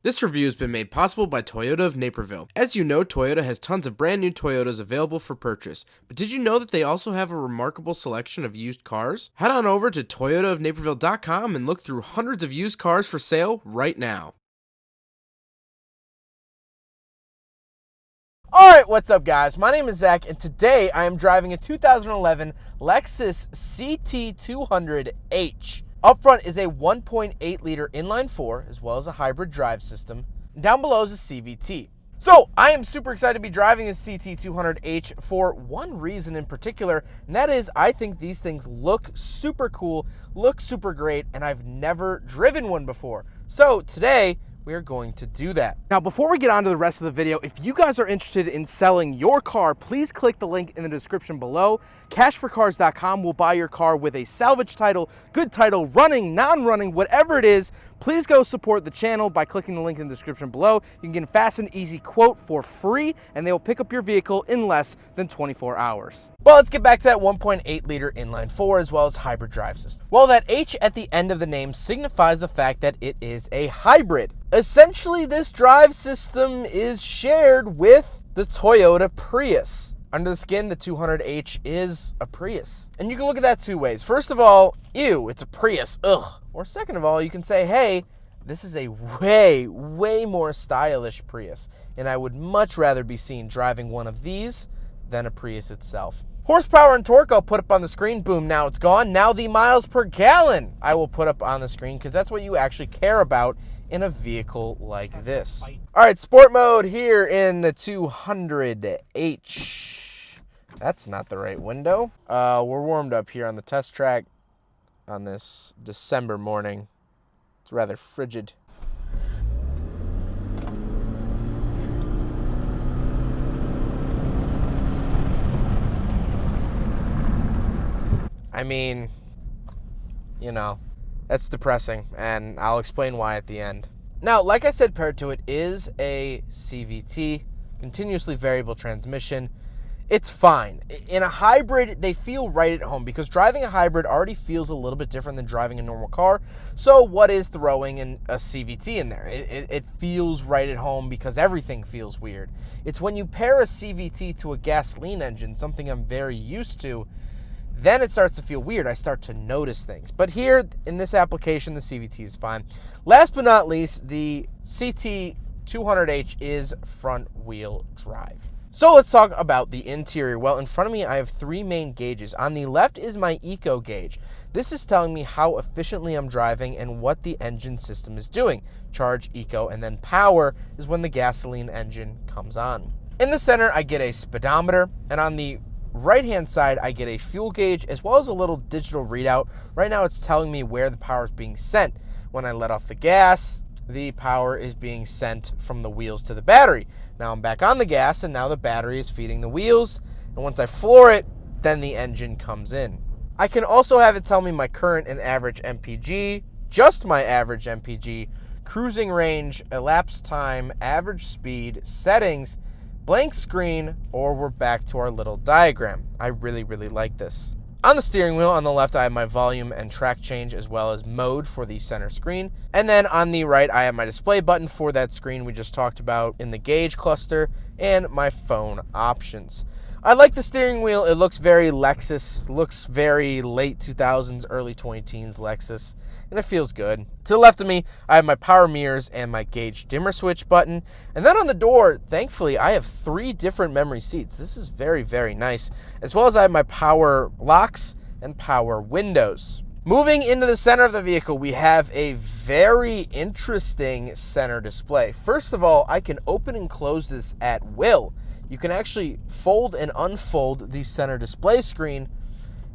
This review has been made possible by Toyota of Naperville. As you know, Toyota has tons of brand new Toyotas available for purchase. But did you know that they also have a remarkable selection of used cars? Head on over to toyotaofnaperville.com and look through hundreds of used cars for sale right now. Alright, what's up guys? My name is Zach and today I am driving a 2011 Lexus CT200h. Up front is a 1.8 liter inline 4 as well as a hybrid drive system. And down below is a CVT. So I am super excited to be driving this CT200h for one reason in particular, and that is I think these things look super cool, look super great, and I've never driven one before. So today, we're going to do that. Now, before we get on to the rest of the video, if you guys are interested in selling your car, please click the link in the description below. Cashforcars.com will buy your car with a salvage title, good title, running, non-running, whatever it is. Please go support the channel by clicking the link in the description below. You can get a fast and easy quote for free, and they will pick up your vehicle in less than 24 hours. But let's get back to that 1.8 liter inline 4 as well as hybrid drive system. Well, that H at the end of the name signifies the fact that it is a hybrid. Essentially, this drive system is shared with the Toyota Prius. Under the skin, the 200h is a Prius. And you can look at that two ways. First of all, ew, it's a Prius, ugh. Or second of all, you can say, hey, this is a way more stylish Prius. And I would much rather be seen driving one of these than a Prius itself. Horsepower and torque, I'll put up on the screen. Boom, now it's gone. Now the miles per gallon, I will put up on the screen because that's what you actually care about in a vehicle like this. All right, sport mode here in the 200h. That's not the right window. We're warmed up here on the test track on this December morning. It's rather frigid. I mean, you know, that's depressing, and I'll explain why at the end. Now, like I said, paired to it is a CVT, continuously variable transmission. It's fine. In a hybrid, they feel right at home because driving a hybrid already feels a little bit different than driving a normal car. So what is throwing in a CVT in there? It feels right at home because everything feels weird. It's when you pair a CVT to a gasoline engine, something I'm very used to, then it starts to feel weird. I start to notice things. But here, in this application, the CVT is fine. Last but not least, the CT200h is front-wheel drive. So let's talk about the interior. Well, in front of me, I have three main gauges. On the left is my eco gauge. This is telling me how efficiently I'm driving and what the engine system is doing. Charge, eco, and then power is when the gasoline engine comes on. In the center, I get a speedometer, and on the right-hand side, I get a fuel gauge as well as a little digital readout. Right now, it's telling me where the power is being sent. When I let off the gas, the power is being sent from the wheels to the battery. Now I'm back on the gas, and now the battery is feeding the wheels. And once I floor it, then the engine comes in. I can also have it tell me my current and average MPG, just my average MPG, cruising range, elapsed time, average speed, settings, blank screen, or we're back to our little diagram. I really like this. On the steering wheel, on the left, I have my volume and track change as well as mode for the center screen. And then on the right, I have my display button for that screen we just talked about in the gauge cluster and my phone options. I like the steering wheel. It looks very Lexus, looks very late 2000s, early 2010s Lexus, and it feels good. To the left of me, I have my power mirrors and my gauge dimmer switch button. And then on the door, thankfully, I have three different memory seats. This is very nice, as well as I have my power locks and power windows. Moving into the center of the vehicle, we have a very interesting center display. First of all, I can open and close this at will. You can actually fold and unfold the center display screen,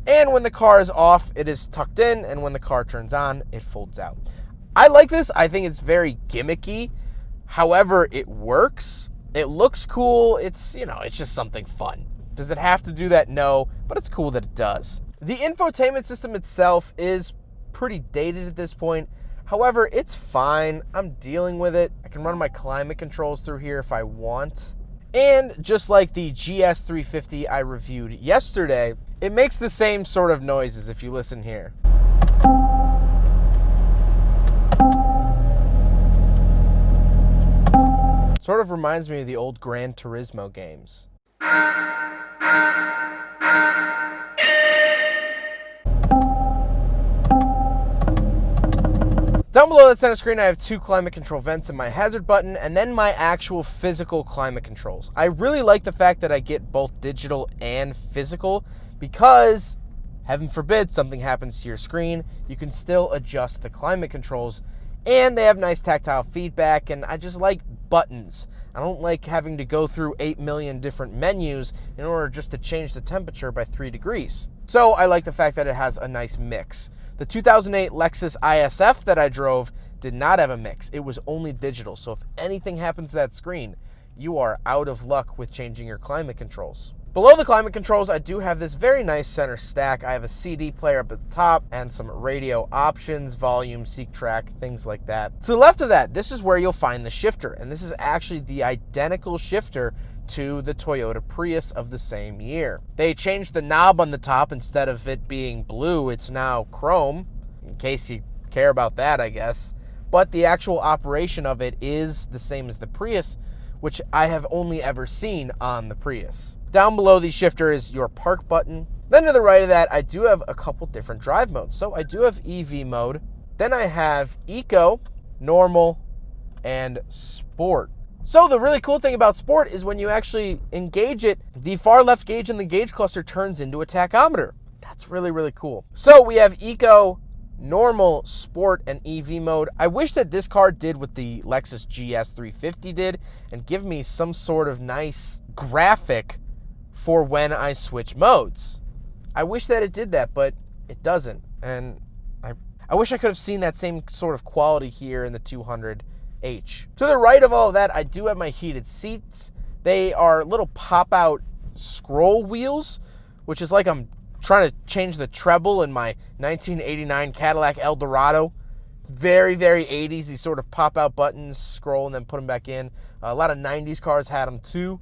and when the car is off, it is tucked in, and when the car turns on, it folds out. I like this. I think it's very gimmicky. However, it works. It looks cool. It's just something fun. Does it have to do that? No, but it's cool that it does. The infotainment system itself is pretty dated at this point. However, it's fine. I'm dealing with it. I can run my climate controls through here if I want. And just like the GS350 I reviewed yesterday, it makes the same sort of noises if you listen here. Sort of reminds me of the old Gran Turismo games. Down below that center screen, I have 2 climate control vents and my hazard button, and then my actual physical climate controls. I really like the fact that I get both digital and physical because, heaven forbid, something happens to your screen, you can still adjust the climate controls, and they have nice tactile feedback, and I just like buttons. I don't like having to go through 8 million different menus in order just to change the temperature by 3 degrees. So I like the fact that it has a nice mix. The 2008 Lexus ISF that I drove did not have a mix. It was only digital. So if anything happens to that screen, you are out of luck with changing your climate controls. Below the climate controls, I do have this very nice center stack. I have a CD player up at the top and some radio options, volume, seek track, things like that. To the left of that, this is where you'll find the shifter. And this is actually the identical shifter to the Toyota Prius of the same year. They changed the knob on the top. Instead of it being blue, it's now chrome, in case you care about that, I guess. But the actual operation of it is the same as the Prius, which I have only ever seen on the Prius. Down below the shifter is your park button. Then to the right of that, I do have a couple different drive modes. So I do have EV mode. Then I have Eco, Normal, and Sport. So the really cool thing about Sport is when you actually engage it, the far left gauge in the gauge cluster turns into a tachometer. That's really, really cool. So we have Eco, Normal, Sport, and EV mode. I wish that this car did what the Lexus GS 350 did and give me some sort of nice graphic for when I switch modes. I wish that it did that, but it doesn't. And I wish I could have seen that same sort of quality here in the 200H. To the right of all of that, I do have my heated seats. They are little pop-out scroll wheels, which is like I'm trying to change the treble in my 1989 Cadillac Eldorado. It's very, very 80s. These sort of pop-out buttons, scroll, and then put them back in. A lot of 90s cars had them too.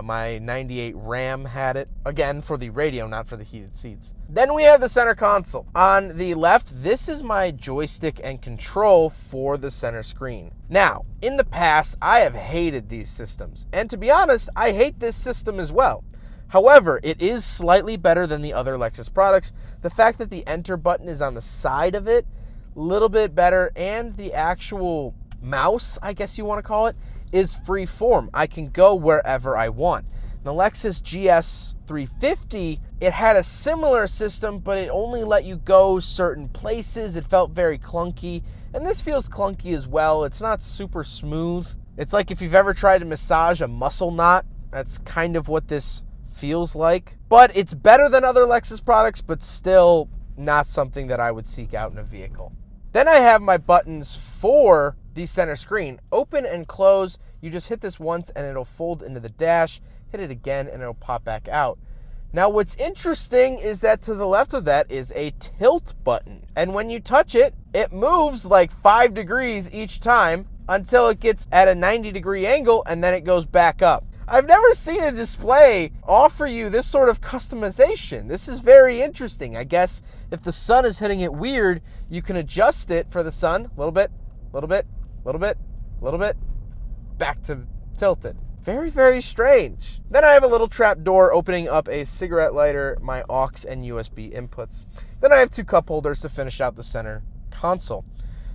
My 98 Ram had it, again, for the radio, not for the heated seats. Then we have the center console. On the left, this is my joystick and control for the center screen. Now, in the past, I have hated these systems. And to be honest, I hate this system as well. However, it is slightly better than the other Lexus products. The fact that the enter button is on the side of it, a little bit better, and the actual mouse, I guess you want to call it, is free form. I can go wherever I want. The Lexus GS 350, it had a similar system, but it only let you go certain places. It felt very clunky, and this feels clunky as well. It's not super smooth. It's like if you've ever tried to massage a muscle knot, that's kind of what this feels like. But it's better than other Lexus products, but still not something that I would seek out in a vehicle. Then I have my buttons for the center screen. Open and close, you just hit this once and it'll fold into the dash. Hit it again and it'll pop back out. Now what's interesting is that to the left of that is a tilt button. And when you touch it, it moves like 5 degrees each time until it gets at a 90-degree angle and then it goes back up. I've never seen a display offer you this sort of customization. This is very interesting. I guess if the sun is hitting it weird, you can adjust it for the sun, a little bit, a little bit, a little bit, a little bit, back to tilted. Very, very strange. Then I have a little trap door opening up a cigarette lighter, my aux and USB inputs. Then I have 2 cup holders to finish out the center console.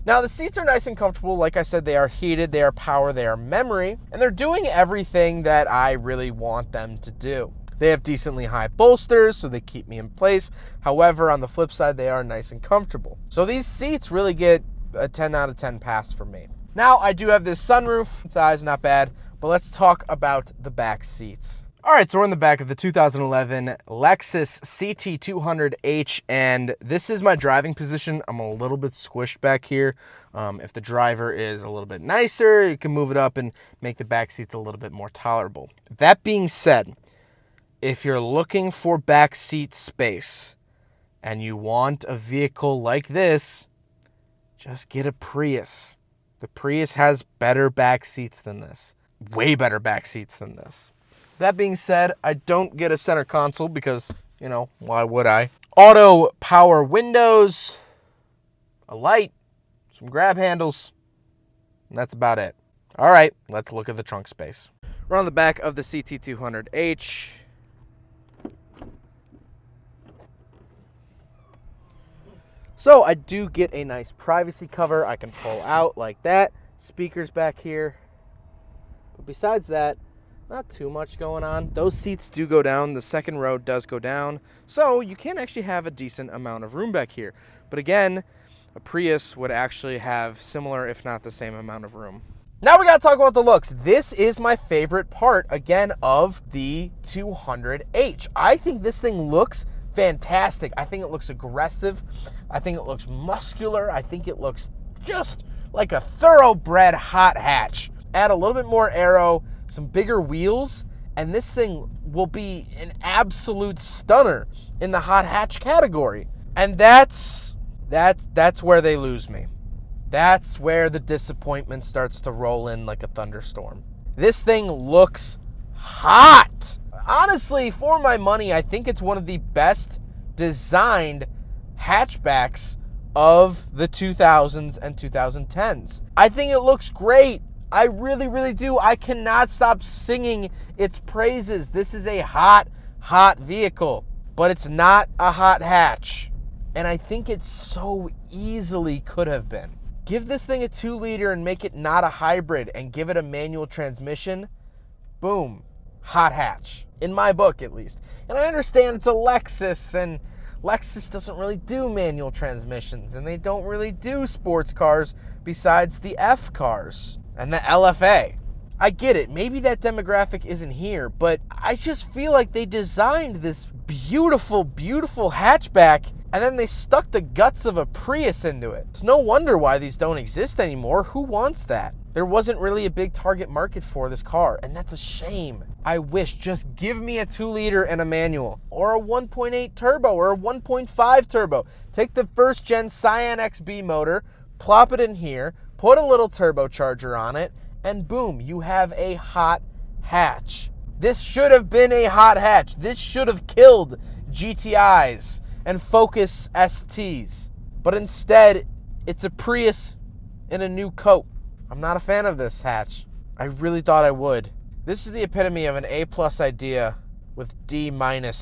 Now the seats are nice and comfortable. Like I said, they are heated, they are power, they are memory, and they're doing everything that I really want them to do. They have decently high bolsters, so they keep me in place. However, on the flip side, they are nice and comfortable. So these seats really get a 10 out of 10 pass for me. Now I do have this sunroof, size not bad, but let's talk about the back seats. All right, so we're in the back of the 2011 Lexus CT200h, and this is my driving position. I'm a little bit squished back here. If the driver is a little bit nicer, you can move it up and make the back seats a little bit more tolerable. That being said, if you're looking for back seat space and you want a vehicle like this, just get a Prius. The Prius has better back seats than this. Way better back seats than this. That being said, I don't get a center console because, why would I? Auto power windows, a light, some grab handles, and that's about it. All right, let's look at the trunk space. We're on the back of the CT200H. So I do get a nice privacy cover I can pull out like that. Speakers back here. But besides that, not too much going on. Those seats do go down. The second row does go down. So you can actually have a decent amount of room back here. But again, a Prius would actually have similar, if not the same amount of room. Now we got to talk about the looks. This is my favorite part, again, of the 200H. I think this thing looks fantastic. I think it looks aggressive. I think it looks muscular. I think it looks just like a thoroughbred hot hatch. Add a little bit more aero, some bigger wheels, and this thing will be an absolute stunner in the hot hatch category. And that's where they lose me. That's where the disappointment starts to roll in like a thunderstorm. This thing looks hot. Honestly, for my money, I think it's one of the best designed hatchbacks of the 2000s and 2010s. I think it looks great. I really, really do. I cannot stop singing its praises. This is a hot, hot vehicle, but it's not a hot hatch. And I think it so easily could have been. Give this thing a 2-liter and make it not a hybrid and give it a manual transmission. Boom. Hot hatch. In my book, at least. And I understand it's a Lexus, and Lexus doesn't really do manual transmissions, and they don't really do sports cars besides the F cars and the LFA. I get it. Maybe that demographic isn't here, but I just feel like they designed this beautiful, beautiful hatchback, and then they stuck the guts of a Prius into it. It's no wonder why these don't exist anymore. Who wants that? There wasn't really a big target market for this car, and that's a shame. I wish, just give me a 2-liter and a manual, or a 1.8 turbo, or a 1.5 turbo. Take the first gen Cyan XB motor, plop it in here, put a little turbocharger on it, and boom, you have a hot hatch. This should have been a hot hatch. This should have killed GTIs and Focus STs. But instead, it's a Prius in a new coat. I'm not a fan of this hatch. I really thought I would. This is the epitome of an A+ idea with D-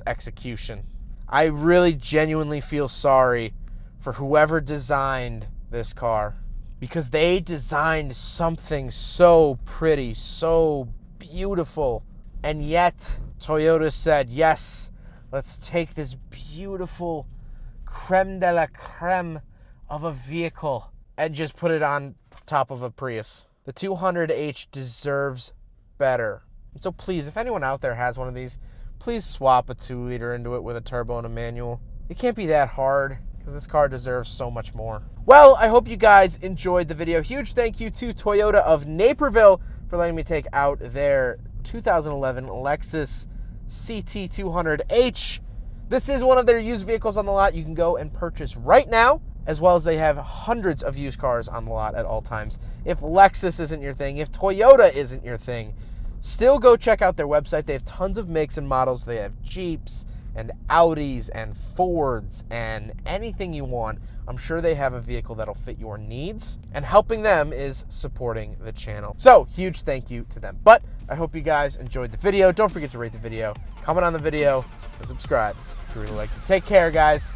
execution. I really genuinely feel sorry for whoever designed this car, because they designed something so pretty, so beautiful, and yet Toyota said, yes, let's take this beautiful creme de la creme of a vehicle and just put it on top of a Prius. The 200H deserves better. And so please, if anyone out there has one of these, please swap a 2-liter into it with a turbo and a manual. It can't be that hard, because this car deserves so much more. Well, I hope you guys enjoyed the video. Huge thank you to Toyota of Naperville for letting me take out their 2011 Lexus CT200H. This is one of their used vehicles on the lot you can go and purchase right now, as well as they have hundreds of used cars on the lot at all times. If Lexus isn't your thing, if Toyota isn't your thing, still go check out their website. They have tons of makes and models. They have Jeeps and Audis and Fords and anything you want. I'm sure they have a vehicle that'll fit your needs, and helping them is supporting the channel. So huge thank you to them. But I hope you guys enjoyed the video. Don't forget to rate the video, comment on the video, and subscribe if you really like it. Take care, guys.